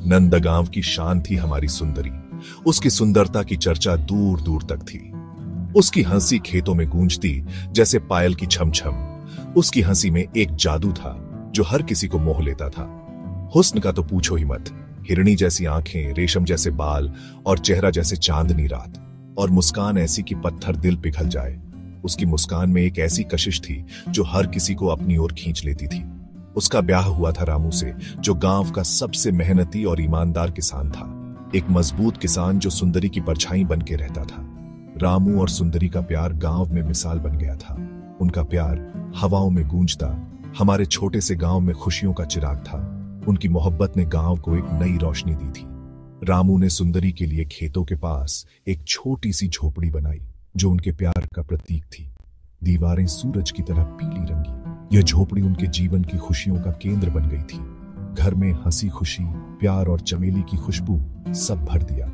नंदगांव की शान थी हमारी सुंदरी। उसकी सुंदरता की चर्चा दूर दूर तक थी। उसकी हंसी खेतों में गूंजती जैसे पायल की छमछम। उसकी हंसी में एक जादू था जो हर किसी को मोह लेता था। हुस्न का तो पूछो ही मत। हिरणी जैसी आंखें, रेशम जैसे बाल और चेहरा जैसे चांदनी रात, और मुस्कान ऐसी कि पत्थर दिल पिघल जाए। उसकी मुस्कान में एक ऐसी कशिश थी जो हर किसी को अपनी ओर खींच लेती थी। उसका ब्याह हुआ था रामू से, जो गांव का सबसे मेहनती और ईमानदार किसान था। एक मजबूत किसान जो सुंदरी की परछाई बन के रहता था। रामू और सुंदरी का प्यार गांव में मिसाल बन गया था। उनका प्यार हवाओं में गूंजता हमारे छोटे से गांव में खुशियों का चिराग था। उनकी मोहब्बत ने गांव को एक नई रोशनी दी थी। रामू ने सुंदरी के लिए खेतों के पास एक छोटी सी झोपड़ी बनाई जो उनके प्यार का प्रतीक थी। दीवारें सूरज की तरह पीली रंगी। यह झोपड़ी उनके जीवन की खुशियों का केंद्र बन गई थी। घर में हंसी खुशी, प्यार और चमेली की खुशबू सब भर दिया।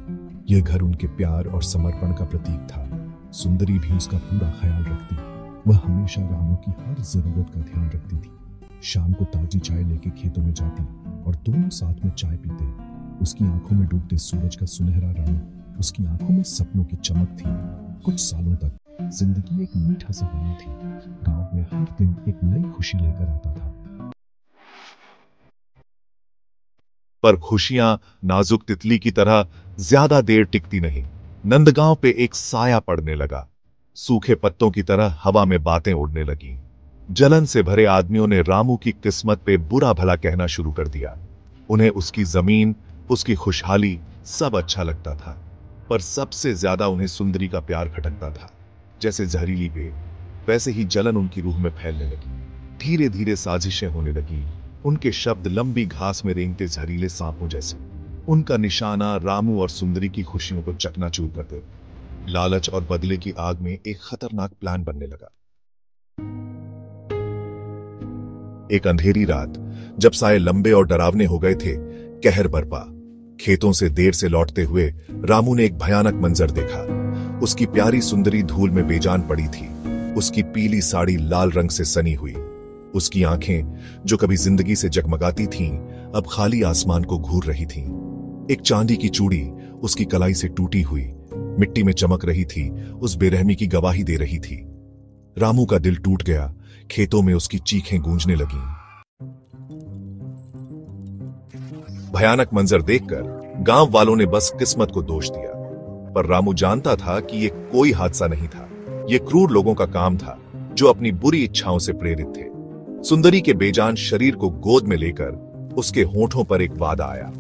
यह घर उनके प्यार और समर्पण का प्रतीक था। सुंदरी भी उसका पूरा ख्याल रखती। वह हमेशा रामू की हर जरूरत का ध्यान रखती थी। शाम को ताजी चाय लेके खेतों में जाती और दोनों साथ में चाय पीते। उसकी आंखों में डूबते सूरज का सुनहरा रंग, उसकी आंखों में सपनों की चमक थी। कुछ सालों तक जिंदगी एक मीठा सफर थी। गांव में हर दिन एक नई खुशी लेकर आता था। पर खुशियां नाजुक तितली की तरह ज्यादा देर टिकती नहीं। नंदगांव पे एक साया पड़ने लगा। सूखे पत्तों की तरह हवा में बातें उड़ने लगी। जलन से भरे आदमियों ने रामू की किस्मत पे बुरा भला कहना शुरू कर दिया। उन्हें उसकी जमीन, उसकी खुशहाली सब अच्छा लगता था, पर सबसे ज्यादा उन्हें सुंदरी का प्यार खटकता था। जैसे जहरीली बेर, वैसे ही जलन उनकी रूह में फैलने लगी। धीरे धीरे साजिशें होने लगी। उनके शब्द लंबी घास में रेंगते जहरीले सांपों जैसे। उनका निशाना रामू और सुंदरी की खुशियों को चकनाचूर कर दे। लालच और बदले की आग में एक खतरनाक प्लान बनने लगा। एक अंधेरी रात, जब साए लंबे और डरावने हो गए थे, कहर बरपा। खेतों से देर से लौटते हुए रामू ने एक भयानक मंजर देखा। उसकी प्यारी सुंदरी धूल में बेजान पड़ी थी। उसकी पीली साड़ी लाल रंग से सनी हुई। उसकी आंखें जो कभी जिंदगी से जगमगाती थीं, अब खाली आसमान को घूर रही थीं। एक चांदी की चूड़ी उसकी कलाई से टूटी हुई मिट्टी में चमक रही थी, उस बेरहमी की गवाही दे रही थी। रामू का दिल टूट गया। खेतों में उसकी चीखें गूंजने लगीं। भयानक मंजर देखकर गांव वालों ने बस किस्मत को दोष दिया, पर रामू जानता था कि यह कोई हादसा नहीं था। यह क्रूर लोगों का काम था जो अपनी बुरी इच्छाओं से प्रेरित थे। सुंदरी के बेजान शरीर को गोद में लेकर उसके होठों पर एक वादा आया,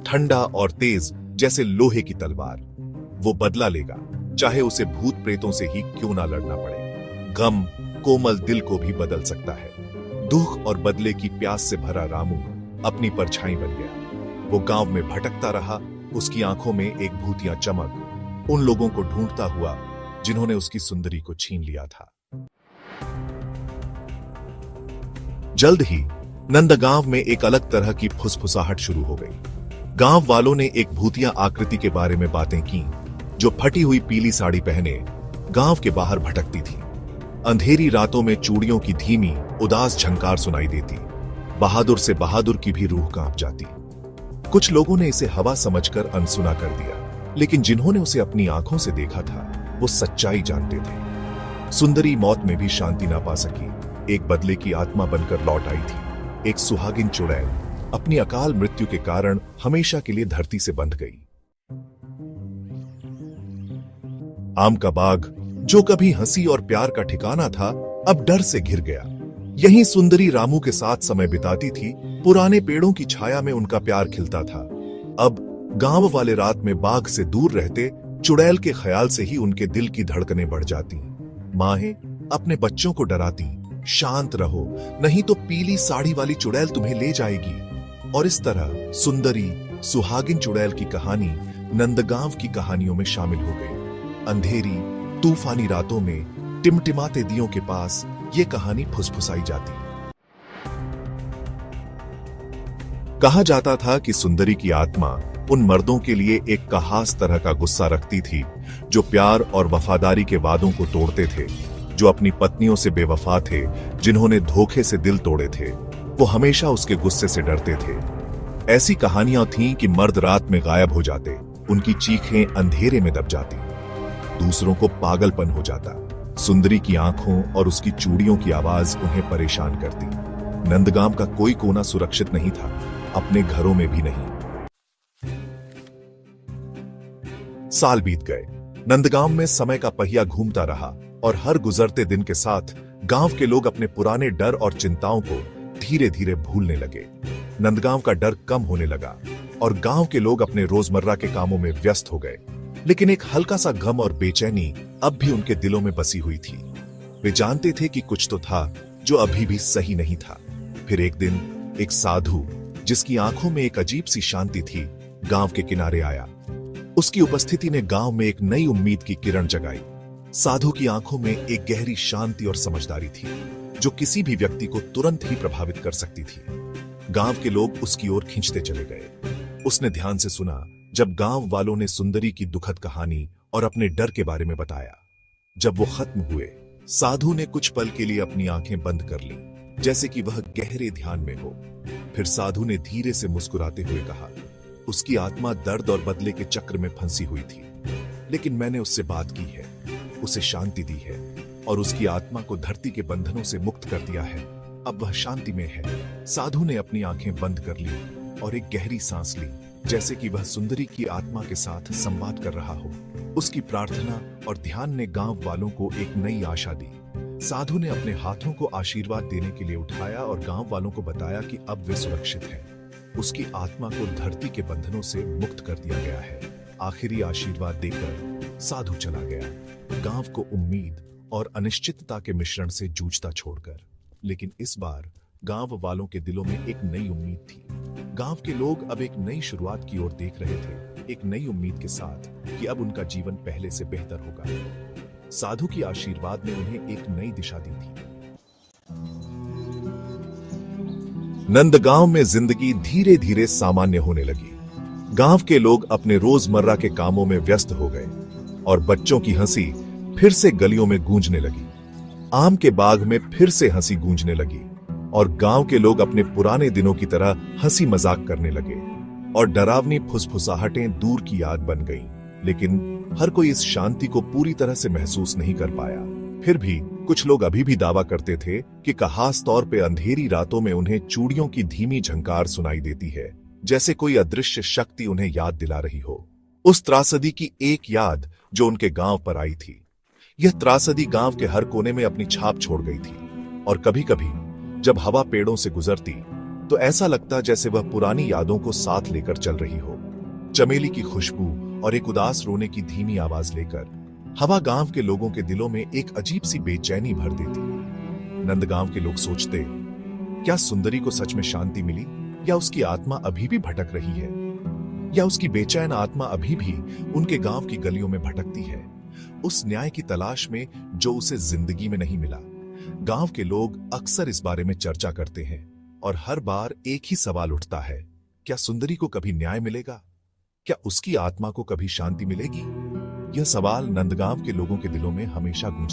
ठंडा और तेज जैसे लोहे की तलवार। वो बदला लेगा, चाहे उसे भूत प्रेतों से ही क्यों ना लड़ना पड़े। गम कोमल दिल को भी बदल सकता है। दुख और बदले की प्यास से भरा रामू अपनी परछाई बन गया। वो गांव में भटकता रहा, उसकी आंखों में एक भूतिया चमक, उन लोगों को ढूंढता हुआ जिन्होंने उसकी सुंदरी को छीन लिया था। जल्द ही नंदगांव में एक अलग तरह की फुसफुसाहट शुरू हो गई। गांव वालों ने एक भूतिया आकृति के बारे में बातें की, जो फटी हुई पीली साड़ी पहने गांव के बाहर भटकती थी। अंधेरी रातों में चूड़ियों की धीमी उदास झंकार सुनाई देती। बहादुर से बहादुर की भी रूह कांप जाती। कुछ लोगों ने इसे हवा समझकर अनसुना कर दिया, लेकिन जिन्होंने उसे अपनी आंखों से देखा था वो सच्चाई जानते थे। सुंदरी मौत में भी शांति ना पा सकी। एक बदले की आत्मा बनकर लौट आई थी। एक सुहागिन चुड़ैल अपनी अकाल मृत्यु के कारण हमेशा के लिए धरती से बंध गई। आम का बाग जो कभी हंसी और प्यार का ठिकाना था, अब डर से घिर गया। यहीं सुंदरी रामू के साथ समय बिताती थी। पुराने पेड़ों की छाया में उनका प्यार खिलता था। अब गांव वाले रात में बाग से दूर रहते, चुड़ैल के ख्याल से ही उनके दिल की धड़कनें बढ़ जाती। माहें अपने बच्चों को डराती, शांत रहो, नहीं तो पीली साड़ी वाली चुड़ैल तुम्हें ले जाएगी। और इस तरह सुंदरी सुहागिन चुड़ैल की कहानी नंदगांव की कहानियों में शामिल हो गई। अंधेरी तूफानी रातों में टिमटिमाते दियों के पास ये कहानी फुसफुसाई जाती। कहा जाता था कि सुंदरी की आत्मा उन मर्दों के लिए एक खास तरह का गुस्सा रखती थी जो प्यार और वफादारी के वादों को तोड़ते थे, जो अपनी पत्नियों से बेवफा थे, जिन्होंने धोखे से दिल तोड़े थे। वो हमेशा उसके गुस्से से डरते थे। ऐसी कहानियां थीं कि मर्द रात में गायब हो जाते, उनकी चीखें अंधेरे में दब जाती, दूसरों को पागलपन हो जाता। सुंदरी की आंखों और उसकी चूड़ियों की आवाज उन्हें परेशान करती। नंदगांव का कोई कोना सुरक्षित नहीं था, अपने घरों में भी नहीं। साल बीत गए। नंदगांव में समय का पहिया घूमता रहा और हर गुजरते दिन के साथ गांव के लोग अपने पुराने डर और चिंताओं को धीरे धीरे भूलने लगे। नंदगांव का डर कम होने लगा और गांव के लोग अपने रोजमर्रा के कामों में व्यस्त हो गए। लेकिन एक हल्का सा गम और बेचैनी अब भी उनके दिलों में बसी हुई थी। वे जानते थे कि कुछ तो था जो अभी भी सही नहीं था। फिर एक दिन एक साधु, जिसकी आंखों में एक अजीब सी शांति थी, गांव के किनारे आया। उसकी उपस्थिति ने गांव में एक नई उम्मीद की किरण जगाई। साधु की आंखों में एक गहरी शांति और समझदारी थी, जो किसी भी व्यक्ति को तुरंत ही प्रभावित कर सकती थी। गांव के लोग उसकी ओर खींचते चले गए। उसने ध्यान से सुना जब गांव वालों ने सुंदरी की दुखद कहानी और अपने डर के बारे में बताया। जब वो खत्म हुए, साधु ने कुछ पल के लिए अपनी आंखें बंद कर ली, जैसे कि वह गहरे ध्यान में हो। फिर साधु ने धीरे से मुस्कुराते हुए कहा, उसकी आत्मा दर्द और बदले के चक्र में फंसी हुई थी, लेकिन मैंने उससे बात की है, उसे शांति दी है और उसकी आत्मा को धरती के बंधनों से मुक्त कर दिया है। अब वह शांति में है। साधु ने अपनी आंखें बंद कर ली और एक गहरी सांस ली, जैसे कि वह सुंदरी की आत्मा के साथ संवाद कर रहा हो। उसकी प्रार्थना और ध्यान ने गांव वालों को एक नई आशा दी। साधु ने अपने हाथों को आशीर्वाद देने के लिए उठाया और गांव वालों को बताया कि अब वे सुरक्षित हैं। उसकी आत्मा को धरती के बंधनों से मुक्त कर दिया गया है। आखिरी आशीर्वाद देकर साधु चला गया, गांव को उम्मीद और अनिश्चितता के मिश्रण से जूझता छोड़कर। लेकिन इस बार गांव वालों के दिलों में एक नई उम्मीद थी। गांव के लोग अब एक नई शुरुआत की ओर देख रहे थे, एक नई उम्मीद के साथ कि अब उनका जीवन पहले से बेहतर होगा। साधु की आशीर्वाद ने उन्हें एक नई दिशा दी थी। नंदगांव में जिंदगी धीरे धीरे सामान्य होने लगी। गांव के लोग अपने रोजमर्रा के कामों में व्यस्त हो गए और बच्चों की हंसी फिर से गलियों में गूंजने लगी। आम के बाग में फिर से हंसी गूंजने लगी और गांव के लोग अपने पुराने दिनों की तरह हंसी मजाक करने लगे और डरावनी फुसफुसाहटें दूर की याद बन गईं। लेकिन हर कोई इस शांति को पूरी तरह से महसूस नहीं कर पाया। फिर भी कुछ लोग अभी भी दावा करते थे कि खास तौर पे अंधेरी रातों में उन्हें चूड़ियों की धीमी झंकार सुनाई देती है, जैसे कोई अदृश्य शक्ति उन्हें याद दिला रही हो। उस त्रासदी की एक याद जो उनके गांव पर आई थी। यह त्रासदी गांव के हर कोने में अपनी छाप छोड़ गई थी और कभी कभी जब हवा पेड़ों से गुजरती तो ऐसा लगता जैसे वह पुरानी यादों को साथ लेकर चल रही हो। चमेली की खुशबू और एक उदास रोने की धीमी आवाज लेकर हवा गांव के लोगों के दिलों में एक अजीब सी बेचैनी भर देती। नंदगांव के लोग सोचते, क्या सुंदरी को सच में शांति मिली, या उसकी आत्मा अभी भी भटक रही है, या उसकी बेचैन आत्मा अभी भी उनके गांव की गलियों में भटकती है, उस न्याय की तलाश में जो उसे जिंदगी में नहीं मिला। गांव के लोग अक्सर इस बारे में चर्चा करते हैं और हर बार एक ही सवाल उठता है, क्या सुंदरी को कभी न्याय मिलेगा? क्या उसकी आत्मा को कभी शांति मिलेगी? यह सवाल नंदगांव के लोगों के दिलों में हमेशा गूंजता